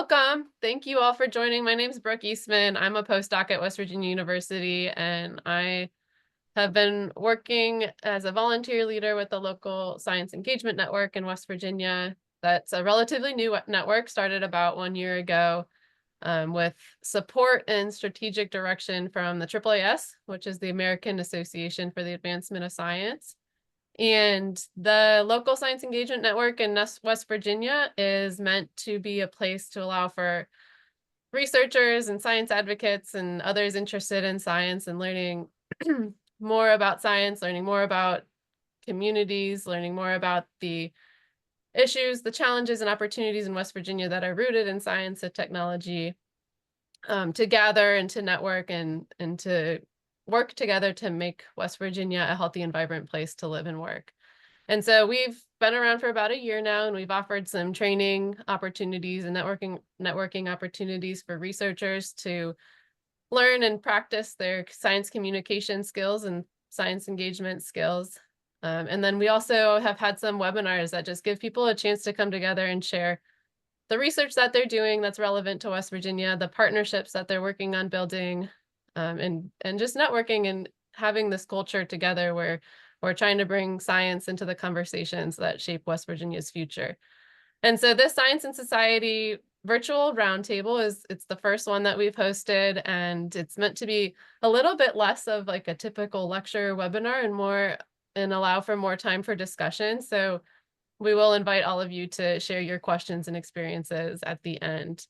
Welcome. Thank you all for joining. My name is Brooke Eastman. I'm a postdoc at West Virginia University, and I have been working as a volunteer leader with the local science engagement network in West Virginia. That's a relatively new network, started about 1 year ago, with support and strategic direction from the AAAS, which is the American Association for the Advancement of Science. And the local science engagement network in West Virginia is meant to be a place to allow for researchers and science advocates and others interested in science and learning more about science, learning more about communities, learning more about the issues, the challenges and opportunities in West Virginia that are rooted in science and technology, to gather and to network and to work together to make West Virginia a healthy and vibrant place to live and work. And so we've been around for about a year now, and we've offered some training opportunities and networking opportunities for researchers to learn and practice their science communication skills and science engagement skills. And then we also have had some webinars that just give people a chance to come together and share the research that they're doing that's relevant to West Virginia, the partnerships that they're working on building, and just networking and having this culture together where we're trying to bring science into the conversations that shape West Virginia's future. And so this Science and Society virtual roundtable it's the first one that we've hosted, and it's meant to be a little bit less of like a typical lecture webinar and more and allow for more time for discussion. So we will invite all of you to share your questions and experiences at the end.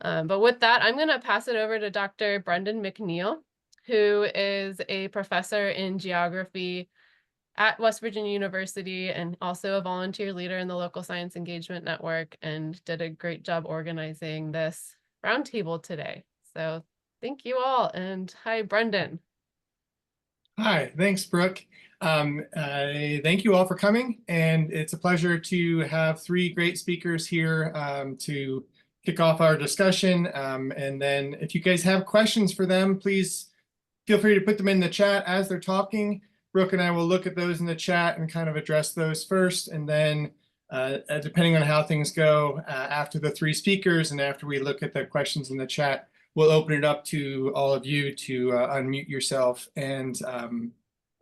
But with that, I'm going to pass it over to Dr. Brendan McNeil, who is a professor in geography at West Virginia University and also a volunteer leader in the local science engagement network, and did a great job organizing this roundtable today. So thank you all, and hi, Brendan. Hi, thanks, Brooke. Thank you all for coming, and it's a pleasure to have three great speakers here to kick off our discussion. And then if you guys have questions for them, please feel free to put them in the chat as they're talking. Brooke and I will look at those in the chat and kind of address those first, and then depending on how things go after the three speakers and after we look at the questions in the chat, we'll open it up to all of you to unmute yourself and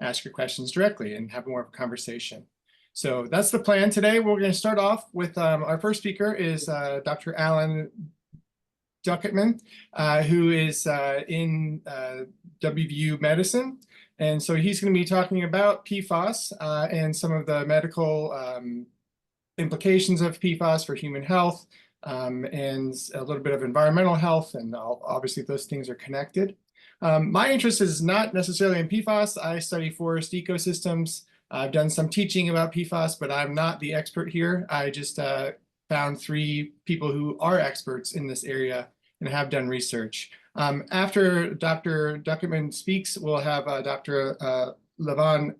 ask your questions directly and have more of a conversation. So that's the plan today. We're going to start off with our first speaker is Dr. Alan Ducketman, who is in WVU medicine. And so he's going to be talking about PFAS and some of the medical implications of PFAS for human health, and a little bit of environmental health, and obviously those things are connected. My interest is not necessarily in PFAS. I study forest ecosystems. I've done some teaching about PFAS, but I'm not the expert here. I just found three people who are experts in this area and have done research. After Dr. Ducketman speaks, we'll have Dr. Levan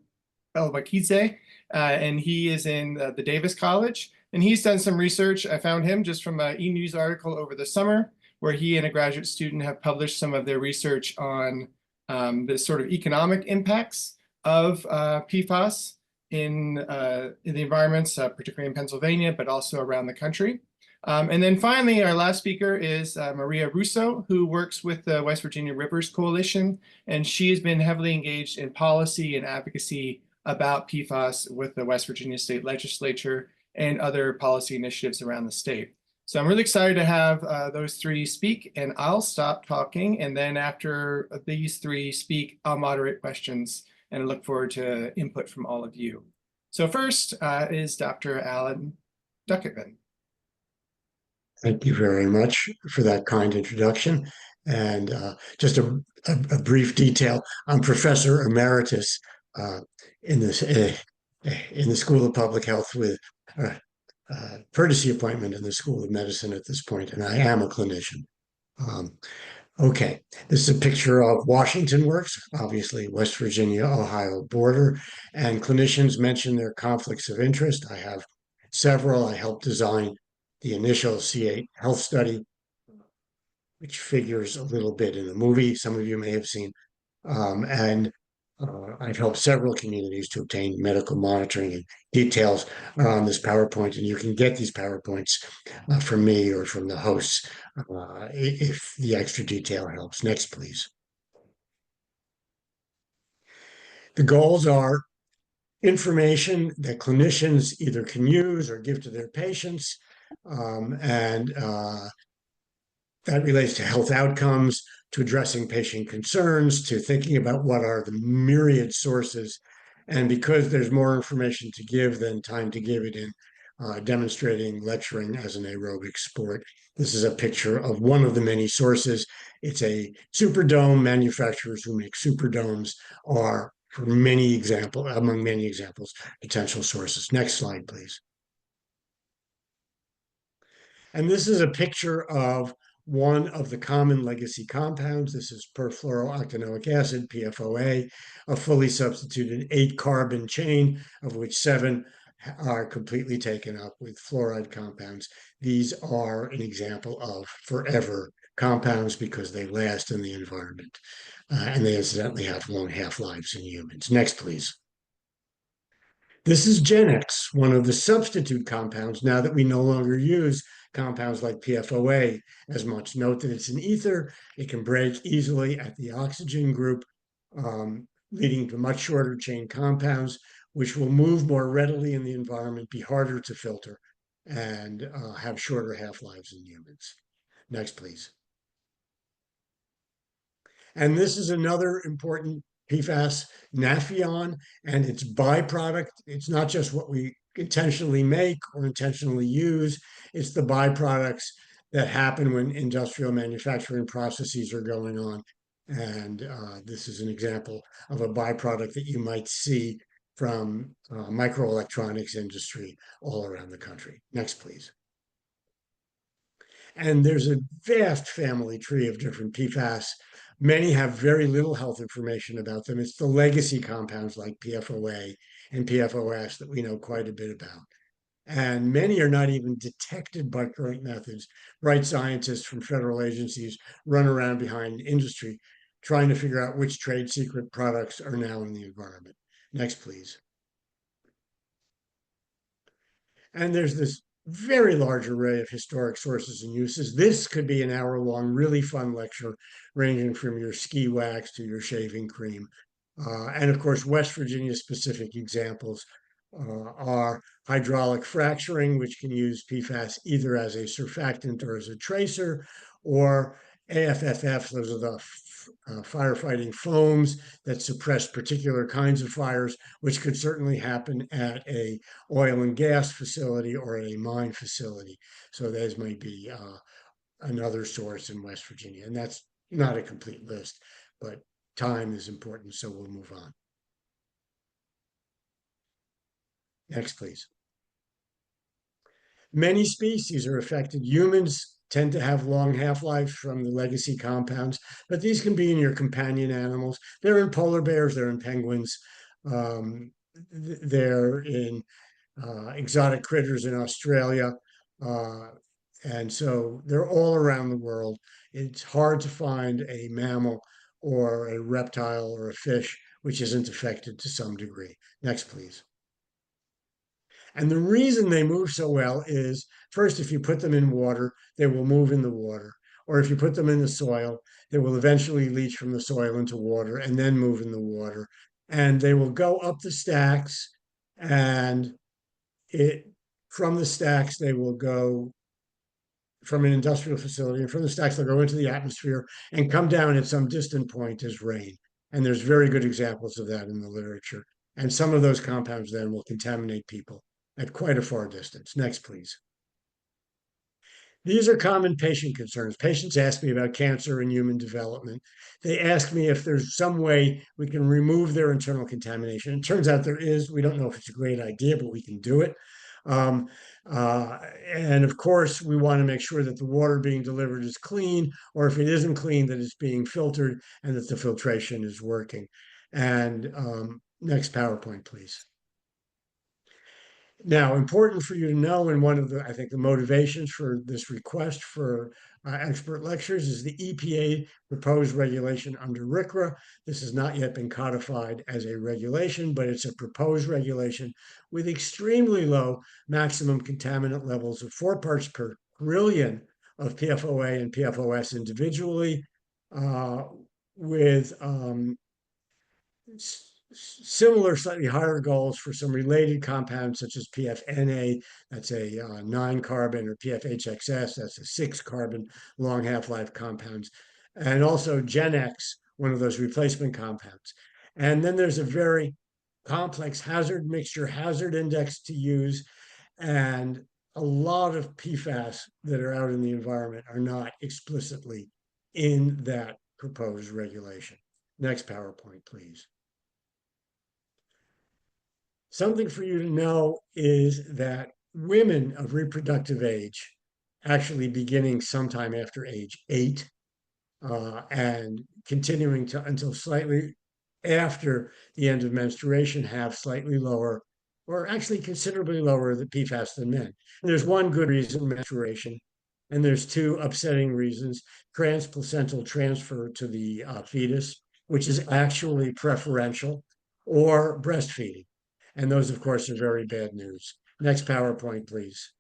Elbakidze, and he is in the Davis College, and he's done some research. I found him just from an e-news article over the summer, where he and a graduate student have published some of their research on the sort of economic impacts of PFAS in the environments, particularly in Pennsylvania, but also around the country. And then finally, our last speaker is Maria Russo, who works with the West Virginia Rivers Coalition, and she has been heavily engaged in policy and advocacy about PFAS with the West Virginia State Legislature and other policy initiatives around the state. So I'm really excited to have those three speak, and I'll stop talking. And then after these three speak, I'll moderate questions and I look forward to input from all of you. So first is Dr. Alan Ducketman. Thank you very much for that kind introduction. And just a brief detail, I'm Professor Emeritus in the School of Public Health with courtesy appointment in the School of Medicine at this point, and I am a clinician. Okay, this is a picture of Washington Works, obviously West Virginia-Ohio border, and clinicians mention their conflicts of interest. I have several. I helped design the initial C8 health study, which figures a little bit in the movie some of you may have seen. And I've helped several communities to obtain medical monitoring, and details are on this PowerPoint, and you can get these PowerPoints from me or from the hosts if the extra detail helps. Next, please. The goals are information that clinicians either can use or give to their patients, and that relates to health outcomes, to addressing patient concerns, to thinking about what are the myriad sources. And because there's more information to give than time to give it in, demonstrating lecturing as an aerobic sport. This is a picture of one of the many sources. It's a superdome. Manufacturers who make superdomes are, for many examples, among many examples, potential sources. Next slide, please. And this is a picture of one of the common legacy compounds. This is perfluorooctanoic acid, PFOA, a fully substituted 8-carbon chain, of which 7 are completely taken up with fluoride compounds. These are an example of forever compounds because they last in the environment. And they incidentally have long half-lives in humans. Next, please. This is Genex, one of the substitute compounds, now that we no longer use compounds like PFOA as much. Note that it's an ether. It can break easily at the oxygen group, leading to much shorter chain compounds, which will move more readily in the environment, be harder to filter, and have shorter half-lives in humans. Next, please. And this is another important PFAS, Nafion, and its byproduct. It's not just what we intentionally make or intentionally use, it's the byproducts that happen when industrial manufacturing processes are going on. And this is an example of a byproduct that you might see from microelectronics industry all around the country. Next, please. And there's a vast family tree of different PFAS. Many have very little health information about them. It's the legacy compounds like PFOA and PFOS that we know quite a bit about. And many are not even detected by current methods. Bright scientists from federal agencies run around behind industry trying to figure out which trade secret products are now in the environment. Next, please. And there's this very large array of historic sources and uses. This could be an hour-long, really fun lecture, ranging from your ski wax to your shaving cream. And of course, West Virginia specific examples are hydraulic fracturing, which can use PFAS either as a surfactant or as a tracer, or AFFF, those are the firefighting foams that suppress particular kinds of fires, which could certainly happen at a oil and gas facility or a mine facility. So those might be another source in West Virginia. And that's not a complete list, but time is important, so we'll move on. Next, please. Many species are affected. Humans tend to have long half-lives from the legacy compounds, but these can be in your companion animals. They're in polar bears, they're in penguins, they're in exotic critters in Australia. And so they're all around the world. It's hard to find a mammal or a reptile or a fish which isn't affected to some degree. Next, please. And the reason they move so well is, first, if you put them in water, they will move in the water. Or if you put them in the soil, they will eventually leach from the soil into water and then move in the water. And they will go up the stacks, and from the stacks, they will go from an industrial facility, and from the stacks, they'll go into the atmosphere and come down at some distant point as rain. And there's very good examples of that in the literature. And some of those compounds then will contaminate people at quite a far distance. Next, please. These are common patient concerns. Patients ask me about cancer and human development. They ask me if there's some way we can remove their internal contamination. It turns out there is. We don't know if it's a great idea, but we can do it. And of course, we want to make sure that the water being delivered is clean, or if it isn't clean, that it's being filtered and that the filtration is working. And next PowerPoint, please. Now, important for you to know, and one of the, I think, the motivations for this request for expert lectures is the EPA proposed regulation under RCRA. This has not yet been codified as a regulation, but it's a proposed regulation with extremely low maximum contaminant levels of 4 parts per trillion of PFOA and PFOS individually, with similar, slightly higher goals for some related compounds such as PFNA, that's a 9-carbon, or PFHXS, that's a 6-carbon long half-life compounds, and also GenX, one of those replacement compounds. And then there's a very complex hazard mixture, hazard index to use, and a lot of PFAS that are out in the environment are not explicitly in that proposed regulation. Next PowerPoint, please. Something for you to know is that women of reproductive age, actually beginning sometime after age 8 and continuing to until slightly after the end of menstruation, have slightly lower, or actually considerably lower, the PFAS than men. And there's one good reason, menstruation, and there's 2 upsetting reasons: transplacental transfer to the fetus, which is actually preferential, or breastfeeding. And those, of course, are very bad news. Next PowerPoint, please.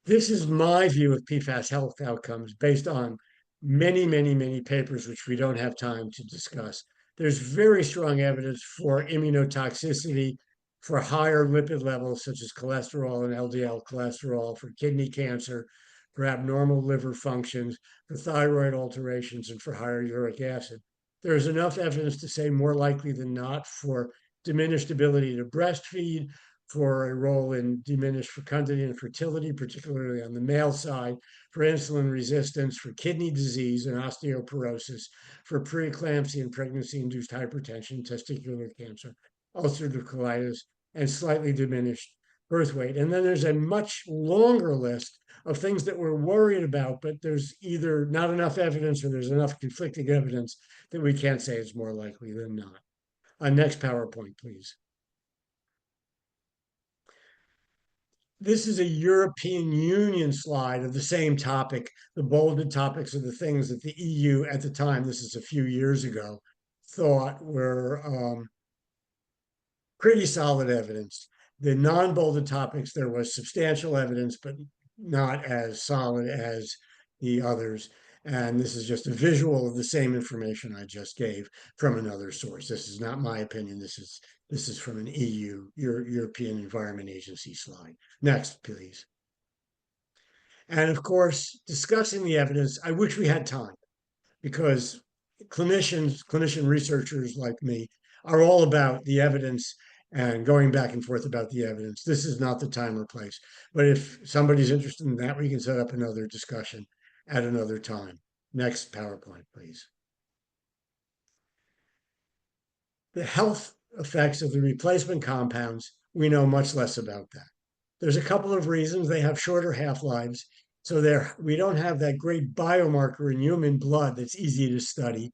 This is my view of PFAS health outcomes based on many, many, many papers, which we don't have time to discuss. There's very strong evidence for immunotoxicity, for higher lipid levels, such as cholesterol and LDL cholesterol, for kidney cancer, for abnormal liver functions, for thyroid alterations, and for higher uric acid. There's enough evidence to say more likely than not for diminished ability to breastfeed, for a role in diminished fecundity and fertility, particularly on the male side, for insulin resistance, for kidney disease and osteoporosis, for preeclampsia and pregnancy-induced hypertension, testicular cancer, ulcerative colitis, and slightly diminished birth weight. And then there's a much longer list of things that we're worried about, but there's either not enough evidence or there's enough conflicting evidence that we can't say it's more likely than not. Next PowerPoint, please. This is a European Union slide of the same topic. The bolded topics are the things that the EU at the time, this is a few years ago, thought were pretty solid evidence. The non-bolded topics, there was substantial evidence, but not as solid as the others. And this is just a visual of the same information I just gave from another source. This is not my opinion. This is from an European Environment Agency slide. Next, please. And of course, discussing the evidence, I wish we had time, because clinician researchers like me are all about the evidence and going back and forth about the evidence. This is not the time or place. But if somebody's interested in that, we can set up another discussion at another time. Next PowerPoint, please. The health effects of the replacement compounds, we know much less about that. There's a couple of reasons. They have shorter half-lives, so we don't have that great biomarker in human blood that's easy to study.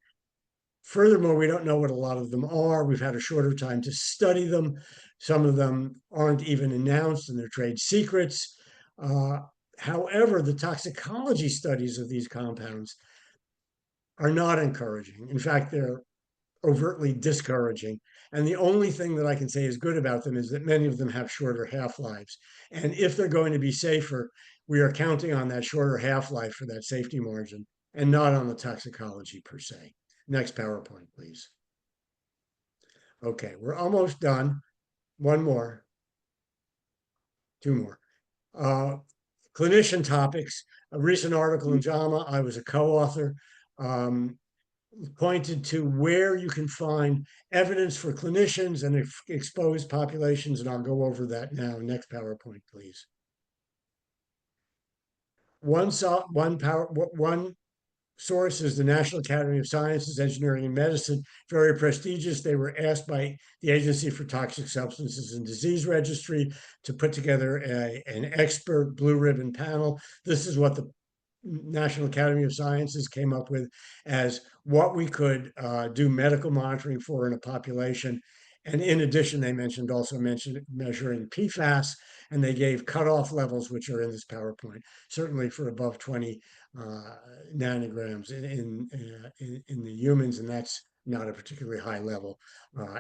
Furthermore, we don't know what a lot of them are. We've had a shorter time to study them. Some of them aren't even announced, and they're trade secrets. However, the toxicology studies of these compounds are not encouraging. In fact, they're overtly discouraging. And the only thing that I can say is good about them is that many of them have shorter half-lives. And if they're going to be safer, we are counting on that shorter half-life for that safety margin, and not on the toxicology per se. Next PowerPoint, please. Okay, we're almost done. One more. 2 more. Clinician topics. A recent article in JAMA, I was a co-author, pointed to where you can find evidence for clinicians and exposed populations, and I'll go over that now. Next PowerPoint, please. One source is the National Academy of Sciences, Engineering, and Medicine, very prestigious. They were asked by the Agency for Toxic Substances and Disease Registry to put together an expert blue ribbon panel. This is what the National Academy of Sciences came up with as what we could do medical monitoring for in a population. And in addition, they also mentioned measuring PFAS, and they gave cutoff levels, which are in this PowerPoint, certainly for above 20 nanograms in the humans, and that's not a particularly high level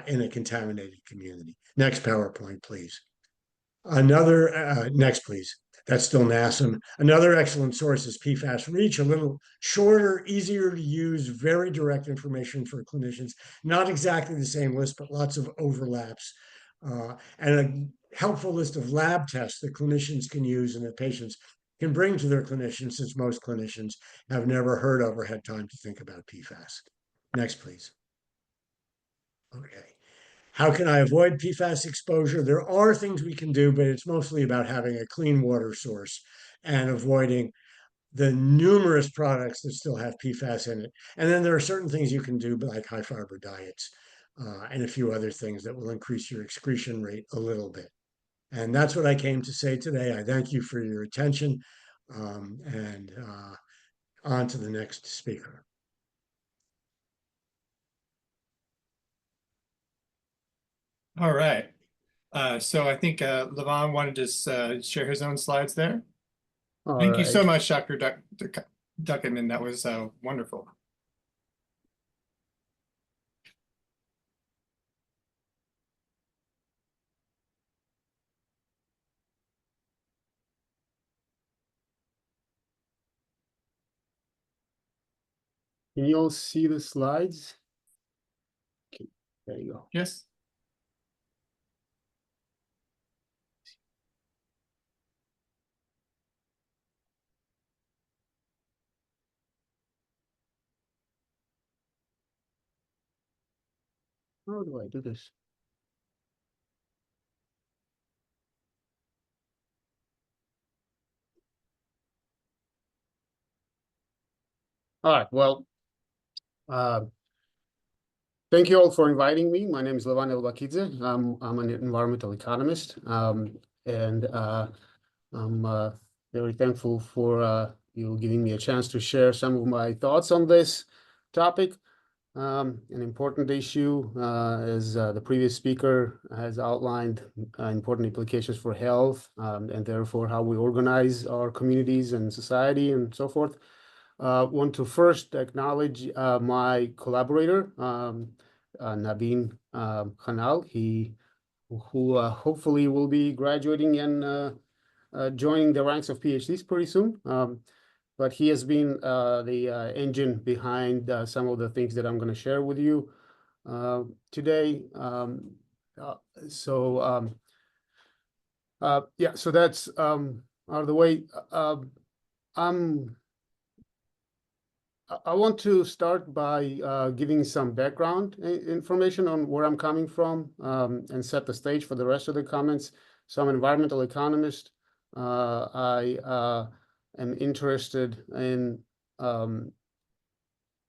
in a contaminated community. Next PowerPoint, please. Next, please. That's still NASM. Another excellent source is PFAS Reach, a little shorter, easier to use, very direct information for clinicians. Not exactly the same list, but lots of overlaps. And a helpful list of lab tests that clinicians can use and that patients can bring to their clinicians, since most clinicians have never heard of or had time to think about PFAS. Next, please. Okay. How can I avoid PFAS exposure? There are things we can do, but it's mostly about having a clean water source and avoiding the numerous products that still have PFAS in it. And then there are certain things you can do, like high fiber diets and a few other things that will increase your excretion rate a little bit. And that's what I came to say today. I thank you for your attention, and on to the next speaker. All right. So I think Levon wanted to share his own slides there. Thank you so much, Dr. Duckerman. That was wonderful. Can you all see the slides? Okay, there you go. Yes. How do I do this? All right, well, thank you all for inviting me. My name is Levan Elbakidze. I'm an environmental economist, and I'm very thankful for you giving me a chance to share some of my thoughts on this topic. An important issue, as the previous speaker has outlined, important implications for health, and therefore how we organize our communities and society and so forth. Want to first acknowledge my collaborator, Nabin Khanal, who hopefully will be graduating and joining the ranks of PhDs pretty soon. But he has been the engine behind some of the things that I'm going to share with you today. Yeah, so that's out of the way. I want to start by giving some background information on where I'm coming from and set the stage for the rest of the comments. So I'm an environmental economist. I am interested in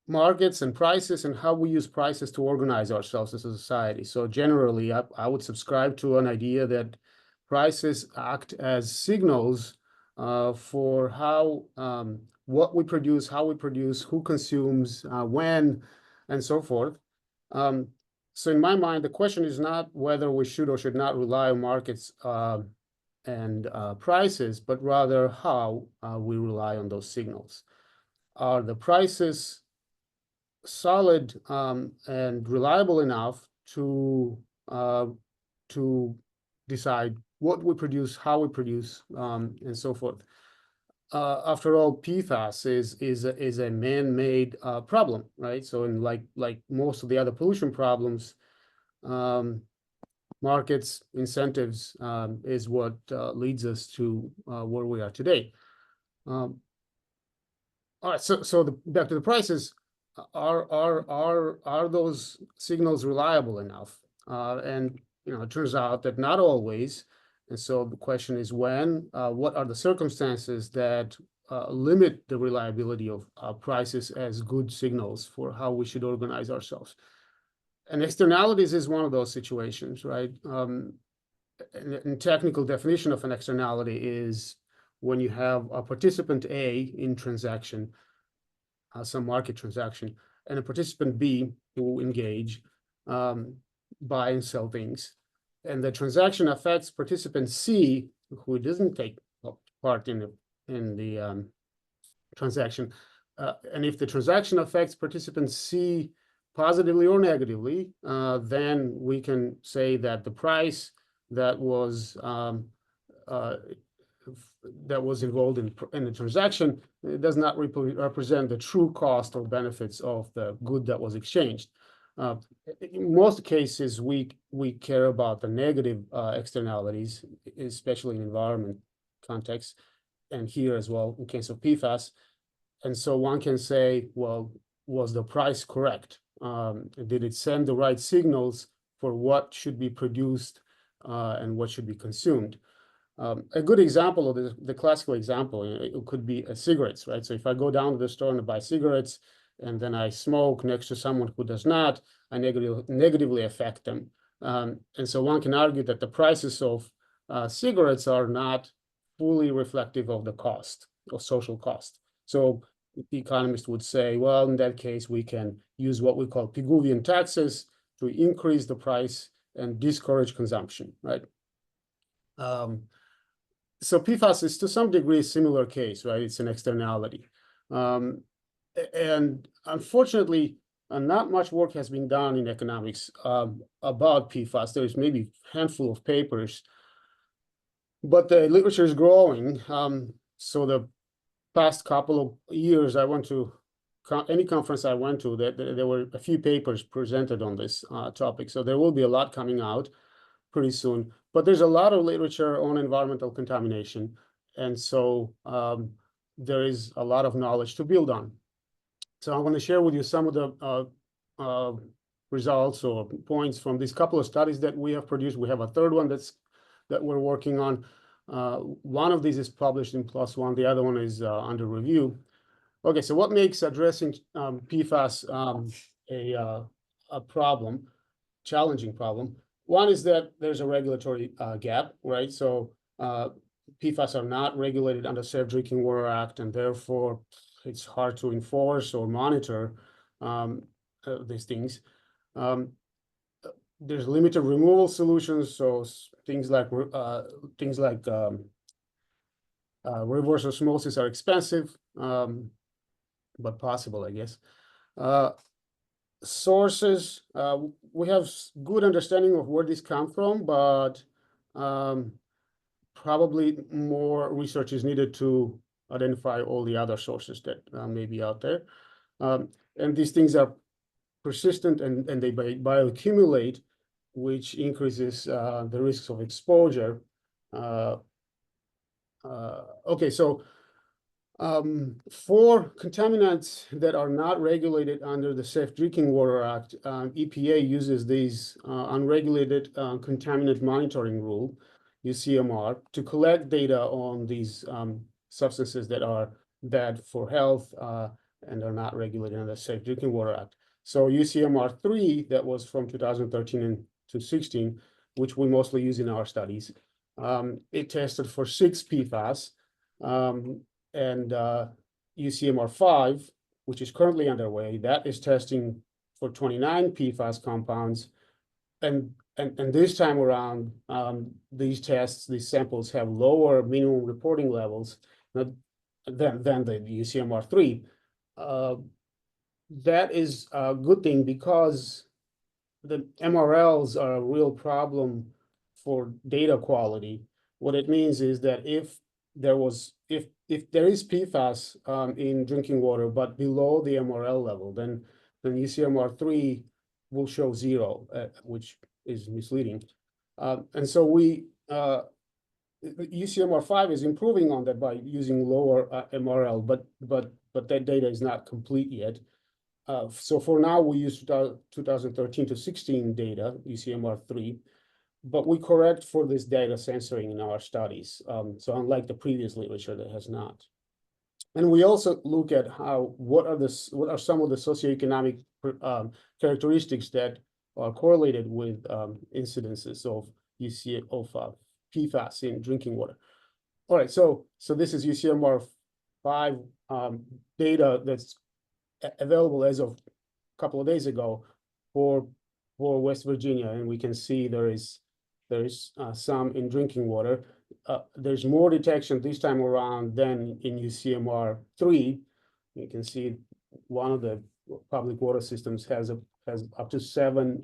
markets and prices and how we use prices to organize ourselves as a society. So generally, I would subscribe to an idea that prices act as signals for how what we produce, how we produce, who consumes, when, and so forth. So in my mind, the question is not whether we should or should not rely on markets and prices, but rather how we rely on those signals. Are the prices solid and reliable enough to decide what we produce, how we produce, and so forth? After all, PFAS is a man-made problem, right? So in like most of the other pollution problems, markets, incentives is what leads us to where we are today. All right, so back to the prices. Are those signals reliable enough? And it turns out that not always. And so the question is when. What are the circumstances that limit the reliability of prices as good signals for how we should organize ourselves? And externalities is one of those situations, right? And technical definition of an externality is when you have a participant A in transaction, some market transaction, and a participant B who engage, buy and sell things. And the transaction affects participant C, who doesn't take part in the transaction. And if the transaction affects participant C positively or negatively, then we can say that the price that was involved in the transaction, it does not represent the true cost or benefits of the good that was exchanged. In most cases, we care about the negative externalities, especially in environment context, and here as well in case of PFAS. And so one can say, well, was the price correct? Did it send the right signals for what should be produced and what should be consumed? A good example of the classical example, it could be cigarettes, right? So if I go down to the store and buy cigarettes, and then I smoke next to someone who does not, I negatively affect them. And so one can argue that the prices of cigarettes are not fully reflective of the cost or social cost. So the economist would say, well, in that case, we can use what we call Pigouvian taxes to increase the price and discourage consumption, right? So PFAS is to some degree a similar case, right? It's an externality. And unfortunately, not much work has been done in economics about PFAS. There's maybe a handful of papers, but the literature is growing. So the past couple of years, I went to any conference I went to, that there were a few papers presented on this topic. So there will be a lot coming out pretty soon. But there's a lot of literature on environmental contamination. And so there is a lot of knowledge to build on. So I'm going to share with you some of the results or points from these couple of studies that we have produced. We have a third one that we're working on. One of these is published in PLOS One. The other one is under review. Okay, so what makes addressing PFAS a problem, challenging problem? One is that there's a regulatory gap, right? So PFAS are not regulated under Safe Drinking Water Act, and therefore it's hard to enforce or monitor these things. There's limited removal solutions, so things like reverse osmosis are expensive, but possible, I guess. Sources, we have good understanding of where these come from, but probably more research is needed to identify all the other sources that may be out there. And these things are persistent and they bioaccumulate, which increases the risks of exposure. Okay, so for contaminants that are not regulated under the Safe Drinking Water Act, EPA uses these unregulated contaminant monitoring rule, UCMR, to collect data on these substances that are bad for health and are not regulated under the Safe Drinking Water Act. So UCMR 3, that was from 2013 and to 16, which we mostly use in our studies, it tested for 6 PFAS. And UCMR 5, which is currently underway, that is testing for 29 PFAS compounds. And this time around, these samples have lower minimum reporting levels than the UCMR 3. That is a good thing because the MRLs are a real problem for data quality. What it means is that if there is PFAS in drinking water, but below the MRL level, then UCMR 3 will show 0, which is misleading. And so UCMR 5 is improving on that by using lower MRL, but that data is not complete yet. So for now, we use 2013 to 16 data, UCMR 3. But we correct for this data censoring in our studies. So unlike the previous literature that has not. And we also look at what are some of the socioeconomic characteristics that are correlated with incidences of PFAS in drinking water. All right, so this is UCMR 5 data that's available as of a couple of days ago for for West Virginia, and we can see there is some in drinking water. There's more detection this time around than in UCMR 3. You can see one of the public water systems has up to seven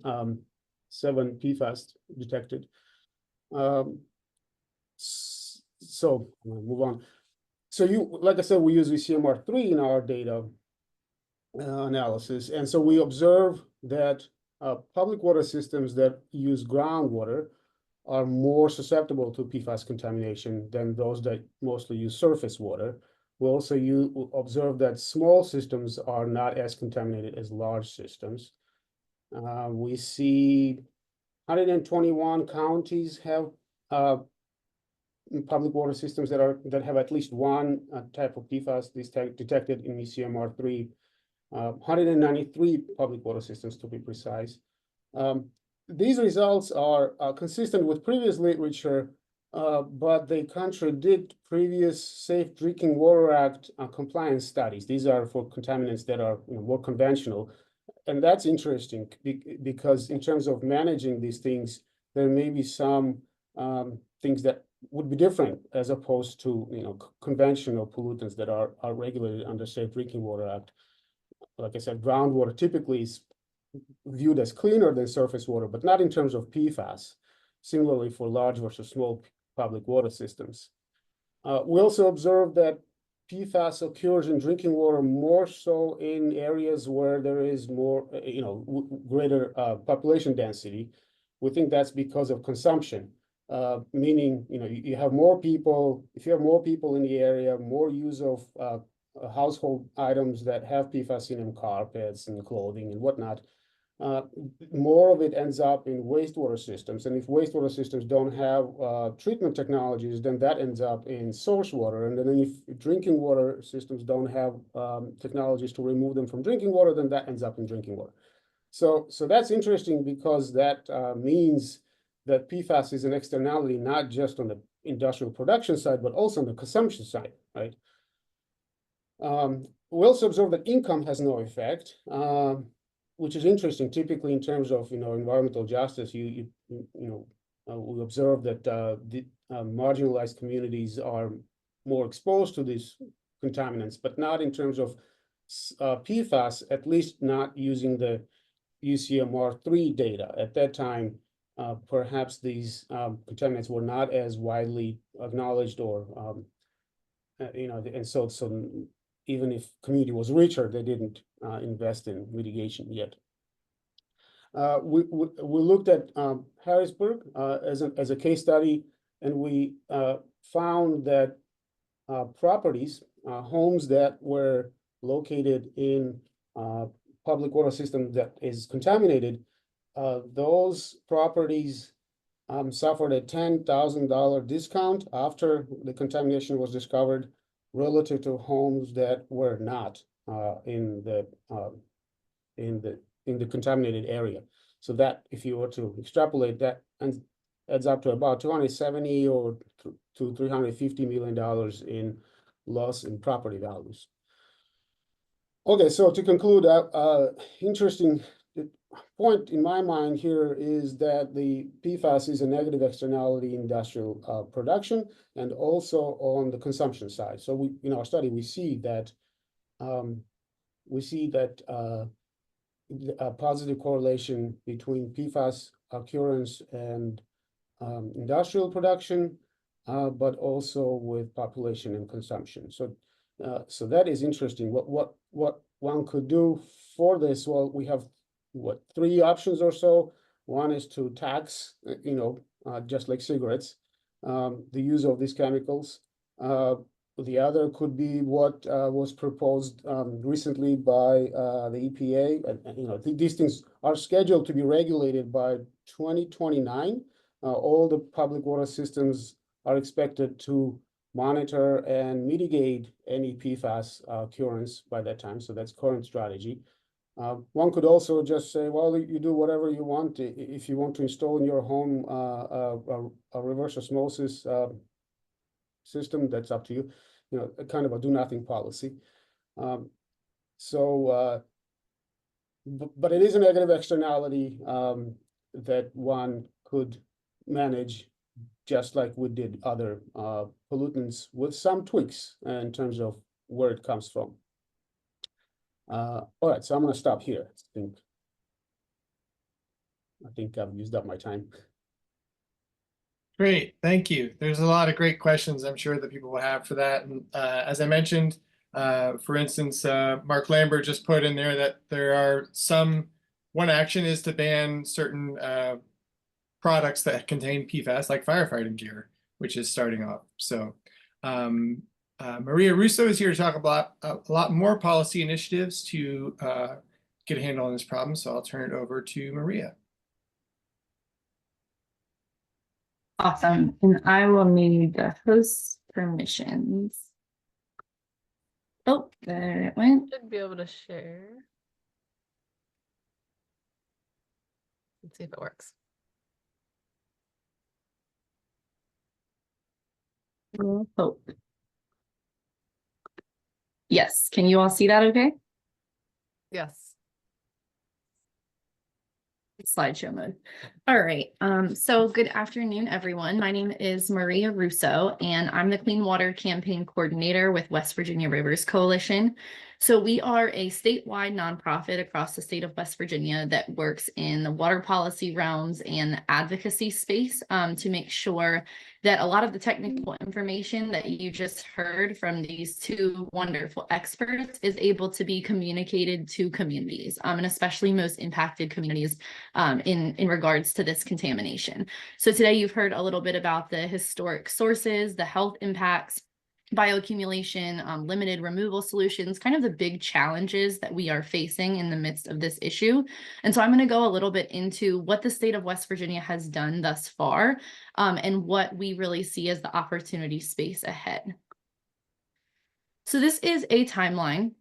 PFAS detected. So I'm gonna move on. So like I said, we use UCMR 3 in our data analysis, and so we observe that public water systems that use groundwater are more susceptible to PFAS contamination than those that mostly use surface water. We also observe that small systems are not as contaminated as large systems. We see 121 counties have public water systems that have at least one type of PFAS detected in ECMR 3. 193 public water systems to be precise. These results are consistent with previous literature, but they contradict previous Safe Drinking Water Act compliance studies. These are for contaminants that are more conventional. And that's interesting because in terms of managing these things, there may be some things that would be different as opposed to conventional pollutants that are regulated under Safe Drinking Water Act. Like I said, groundwater typically is viewed as cleaner than surface water, but not in terms of PFAS. Similarly for large versus small public water systems. We also observe that PFAS occurs in drinking water more so in areas where there is more, greater population density. We think that's because of consumption, meaning, you have more people. If you have more people in the area, more use of household items that have PFAS in them, carpets and clothing and whatnot, more of it ends up in wastewater systems. And if wastewater systems don't have treatment technologies, then that ends up in source water. And then if drinking water systems don't have technologies to remove them from drinking water, then that ends up in drinking water. So that's interesting because that means that PFAS is an externality, not just on the industrial production side, but also on the consumption side, right? We also observe that income has no effect, which is interesting. Typically, in terms of environmental justice, we observe that the marginalized communities are more exposed to these contaminants, but not in terms of PFAS. At least not using the UCMR 3 data at that time. Perhaps these contaminants were not as widely acknowledged, or and so even if community was richer, they didn't invest in mitigation yet. We looked at Harrisburg as a case study, and we found that properties, homes that were located in public water system that is contaminated, those properties suffered a $10,000 discount after the contamination was discovered, relative to homes that were not in the contaminated area. So that, if you were to extrapolate that, adds up to about 270 or to $350 million in loss in property values. Okay, so to conclude, interesting point in my mind here is that the PFAS is a negative externality in industrial production and also on the consumption side. So we, in our study, we see that a positive correlation between PFAS occurrence and industrial production, but also with population and consumption. So that is interesting. What one could do for this? Well, we have three options or so. One is to tax, just like cigarettes, the use of these chemicals. The other could be what was proposed recently by the EPA. These things are scheduled to be regulated by 2029. All the public water systems are expected to monitor and mitigate any PFAS occurrence by that time. So that's current strategy. One could also just say, well, you do whatever you want. If you want to install in your home a reverse osmosis system, that's up to you. Kind of a do nothing policy. So but it is a negative externality that one could manage, just like we did other pollutants, with some tweaks in terms of where it comes from. All right, so I'm going to stop here. I think I've used up my time. Great, thank you. There's a lot of great questions I'm sure that people will have for that. And as I mentioned, for instance, Mark Lambert just put in there that there are one action is to ban certain products that contain PFAS, like firefighting gear, which is starting off. So Maria Russo is here to talk about a lot more policy initiatives to get a handle on this problem. So I'll turn it over to Maria. Awesome. And I will need the host permissions. Oh, there it went. Should be able to share. Let's see if it works. We'll hope. Yes. Can you all see that okay? Yes. Slideshow mode. All right. So good afternoon, everyone. My name is Maria Russo, and I'm the Clean Water Campaign Coordinator with West Virginia Rivers Coalition. So we are a statewide nonprofit across the state of West Virginia that works in the water policy realms and the advocacy space to make sure that a lot of the technical information that you just heard from these two wonderful experts is able to be communicated to communities, and especially most impacted communities in regards to this contamination. So today you've heard a little bit about the historic sources, the health impacts, bioaccumulation, limited removal solutions, kind of the big challenges that we are facing in the midst of this issue. And so I'm going to go a little bit into what the state of West Virginia has done thus far, and what we really see as the opportunity space ahead. So this is a timeline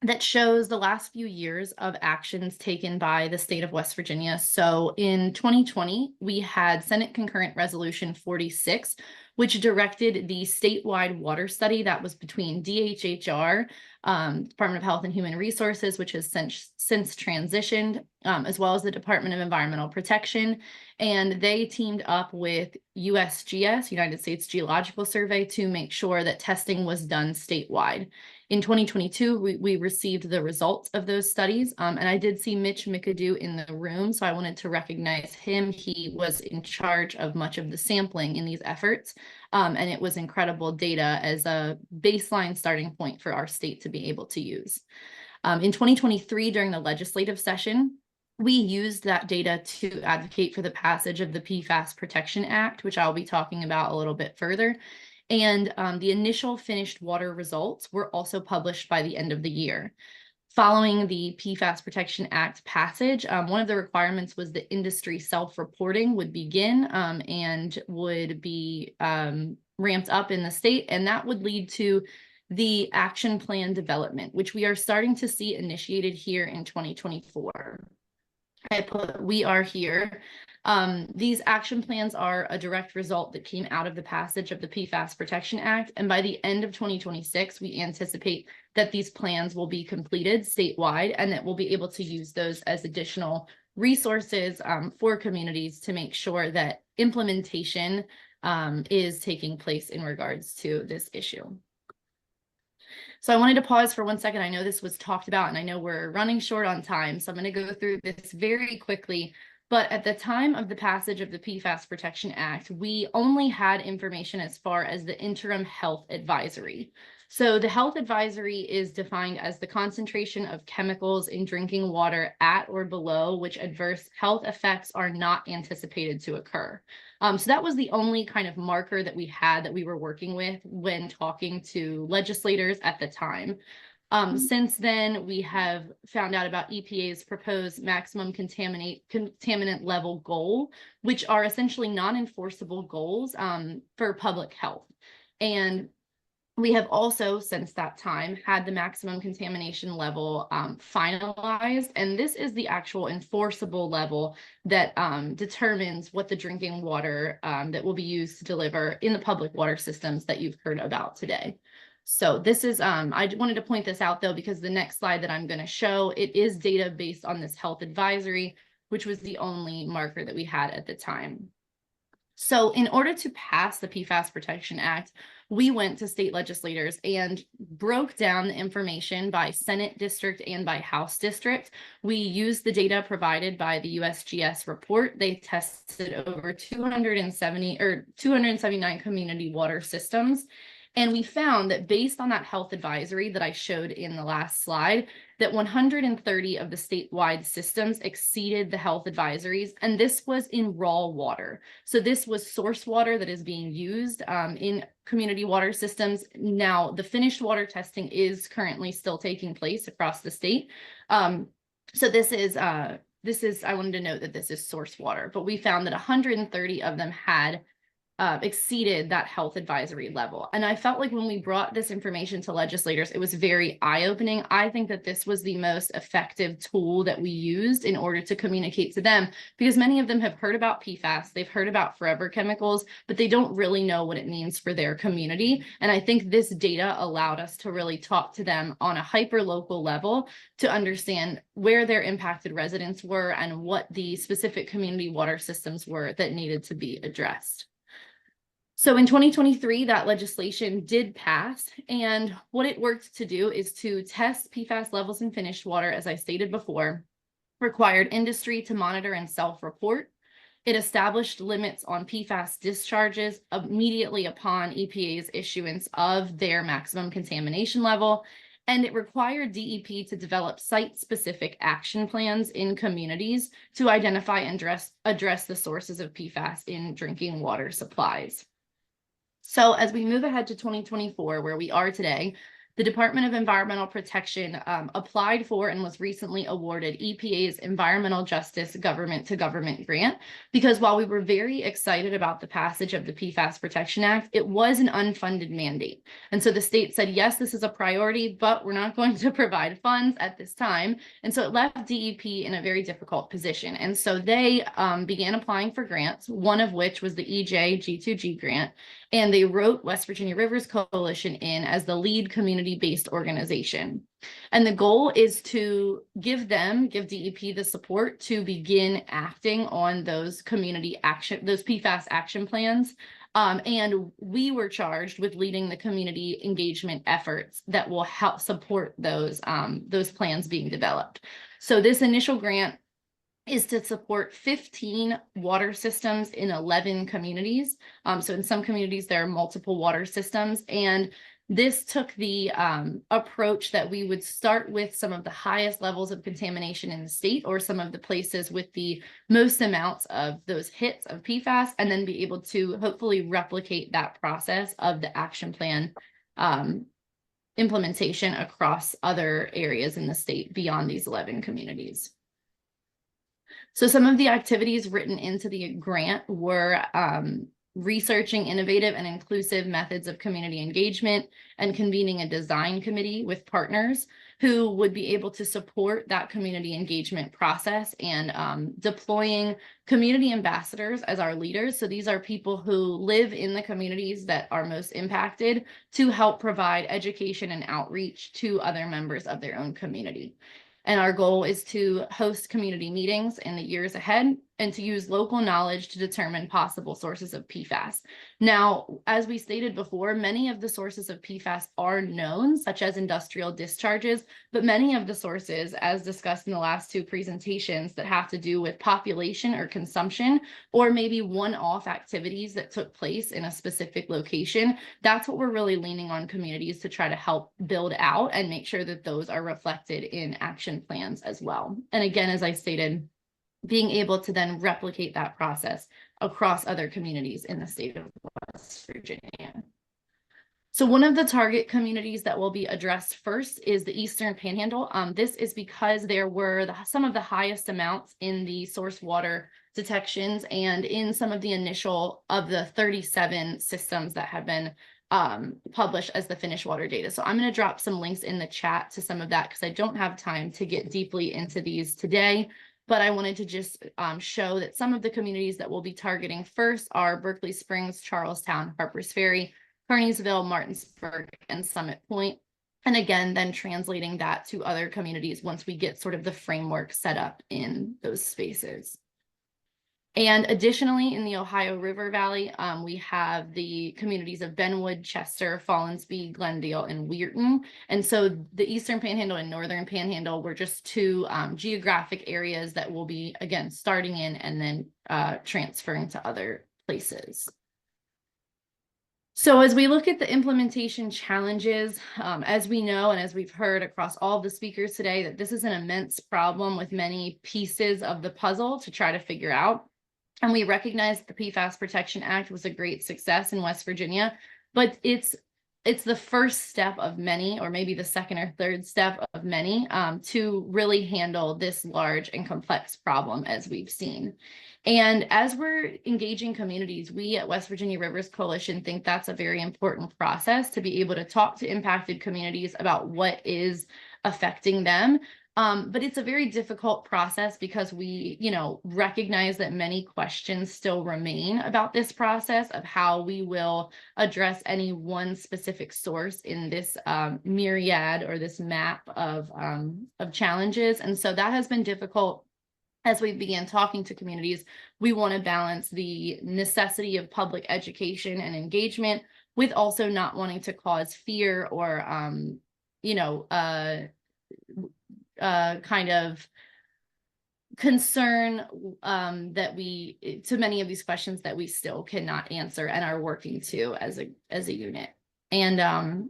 that shows the last few years of actions taken by the state of West Virginia. So in 2020, we had Senate Concurrent Resolution 46, which directed the statewide water study that was between DHHR, Department of Health and Human Resources, which has since transitioned, as well as the Department of Environmental Protection. And they teamed up with USGS, United States Geological Survey, to make sure that testing was done statewide. In 2022, we received the results of those studies, and I did see Mitch McAdoo in the room, so I wanted to recognize him. He was in charge of much of the sampling in these efforts, and it was incredible data as a baseline starting point for our state to be able to use. In 2023, during the legislative session, we used that data to advocate for the passage of the PFAS Protection Act, which I'll be talking about a little bit further. And the initial finished water results were also published by the end of the year. Following the PFAS Protection Act passage, one of the requirements was that industry self-reporting would begin and would be ramped up in the state, and that would lead to the action plan development, which we are starting to see initiated here in 2024. I put "we are here." These action plans are a direct result that came out of the passage of the PFAS Protection Act. And by the end of 2026, we anticipate that these plans will be completed statewide and that we'll be able to use those as additional resources for communities to make sure that implementation is taking place in regards to this issue. So I wanted to pause for 1 second. I know this was talked about and I know we're running short on time, so I'm going to go through this very quickly. But at the time of the passage of the PFAS Protection Act, we only had information as far as the interim health advisory. So the health advisory is defined as the concentration of chemicals in drinking water at or below which adverse health effects are not anticipated to occur. So that was the only kind of marker that we had that we were working with when talking to legislators at the time. Since then, we have found out about EPA's proposed maximum contaminant level goal, which are essentially non-enforceable goals for public health. And we have also, since that time, had the maximum contamination level finalized, and this is the actual enforceable level that determines what the drinking water that will be used to deliver in the public water systems that you've heard about today. So this is, I wanted to point this out though, because the next slide that I'm going to show, it is data based on this health advisory, which was the only marker that we had at the time. So in order to pass the PFAS Protection Act, we went to state legislators and broke down the information by Senate district and by House district. We used the data provided by the USGS report. They tested over 279 community water systems. And we found that based on that health advisory that I showed in the last slide, that 130 of the statewide systems exceeded the health advisories, and this was in raw water. So this was source water that is being used in community water systems. Now, the finished water testing is currently still taking place across the state. So this is, I wanted to note that this is source water, but we found that 130 of them had exceeded that health advisory level. And I felt like when we brought this information to legislators, it was very eye-opening. I think that this was the most effective tool that we used in order to communicate to them, because many of them have heard about PFAS, they've heard about forever chemicals, but they don't really know what it means for their community. And I think this data allowed us to really talk to them on a hyper-local level to understand where their impacted residents were and what the specific community water systems were that needed to be addressed. So in 2023, that legislation did pass, and what it worked to do is to test PFAS levels in finished water, as I stated before, required industry to monitor and self-report. It established limits on PFAS discharges immediately upon EPA's issuance of their maximum contamination level, and it required DEP to develop site-specific action plans in communities to identify and address the sources of PFAS in drinking water supplies. So as we move ahead to 2024, where we are today, the Department of Environmental Protection applied for and was recently awarded EPA's Environmental Justice Government to Government grant, because while we were very excited about the passage of the PFAS Protection Act, it was an unfunded mandate. And so the state said, yes, this is a priority, but we're not going to provide funds at this time. And so it left DEP in a very difficult position. And so they began applying for grants, one of which was the EJ G2G grant. And they wrote West Virginia Rivers Coalition in as the lead community-based organization. And the goal is to give DEP the support to begin acting on those community action, those PFAS action plans. And we were charged with leading the community engagement efforts that will help support those plans being developed. So this initial grant is to support 15 water systems in 11 communities. So in some communities, there are multiple water systems. And this took the approach that we would start with some of the highest levels of contamination in the state, or some of the places with the most amounts of those hits of PFAS, and then be able to hopefully replicate that process of the action plan implementation across other areas in the state beyond these 11 communities. So some of the activities written into the grant were researching innovative and inclusive methods of community engagement and convening a design committee with partners who would be able to support that community engagement process, and deploying community ambassadors as our leaders. So these are people who live in the communities that are most impacted to help provide education and outreach to other members of their own community. And our goal is to host community meetings in the years ahead and to use local knowledge to determine possible sources of PFAS. Now, as we stated before, many of the sources of PFAS are known, such as industrial discharges, but many of the sources, as discussed in the last two presentations, that have to do with population or consumption, or maybe one-off activities that took place in a specific location, that's what we're really leaning on communities to try to help build out and make sure that those are reflected in action plans as well. And again, as I stated, being able to then replicate that process across other communities in the state of West Virginia. So one of the target communities that will be addressed first is the Eastern Panhandle. This is because there were some of the highest amounts in the source water detections and in some of the initial of the 37 systems that have been published as the finished water data. So I'm going to drop some links in the chat to some of that because I don't have time to get deeply into these today. But I wanted to just show that some of the communities that we'll be targeting first are Berkeley Springs, Charlestown, Harpers Ferry, Kearneysville, Martinsburg, and Summit Point. And again, then translating that to other communities once we get sort of the framework set up in those spaces. And additionally, in the Ohio River Valley, we have the communities of Benwood, Chester, Follansbee, Glendale, and Weirton. And so the Eastern Panhandle and Northern Panhandle were just two geographic areas that will be, again, starting in and then transferring to other places. So as we look at the implementation challenges, as we know, and as we've heard across all of the speakers today, that this is an immense problem with many pieces of the puzzle to try to figure out. And we recognize that the PFAS Protection Act was a great success in West Virginia, but it's the first step of many, or maybe the second or third step of many, to really handle this large and complex problem as we've seen. And as we're engaging communities, we at West Virginia Rivers Coalition think that's a very important process to be able to talk to impacted communities about what is affecting them. But it's a very difficult process because we, recognize that many questions still remain about this process of how we will address any one specific source in this myriad or this map of challenges. And so that has been difficult. As we began talking to communities, we want to balance the necessity of public education and engagement with also not wanting to cause fear or, kind of concern to many of these questions that we still cannot answer and are working to as a unit. And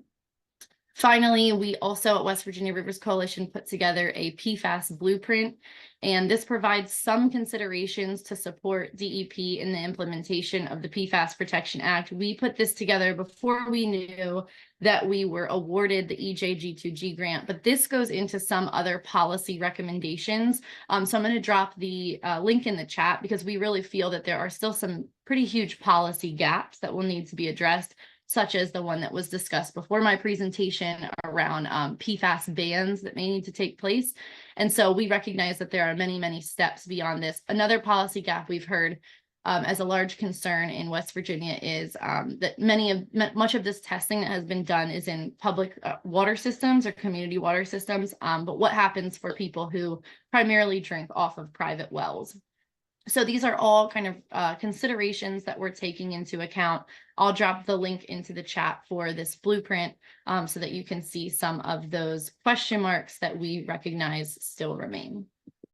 finally, we also at West Virginia Rivers Coalition put together a PFAS blueprint, and this provides some considerations to support DEP in the implementation of the PFAS Protection Act. We put this together before we knew that we were awarded the EJG2G grant, but this goes into some other policy recommendations. So I'm going to drop the link in the chat because we really feel that there are still some pretty huge policy gaps that will need to be addressed, such as the one that was discussed before my presentation around PFAS bans that may need to take place. And so we recognize that there are many, many steps beyond this. Another policy gap we've heard as a large concern in West Virginia is that much of this testing that has been done is in public water systems or community water systems. But what happens for people who primarily drink off of private wells? So these are all kind of considerations that we're taking into account. I'll drop the link into the chat for this blueprint so that you can see some of those question marks that we recognize still remain.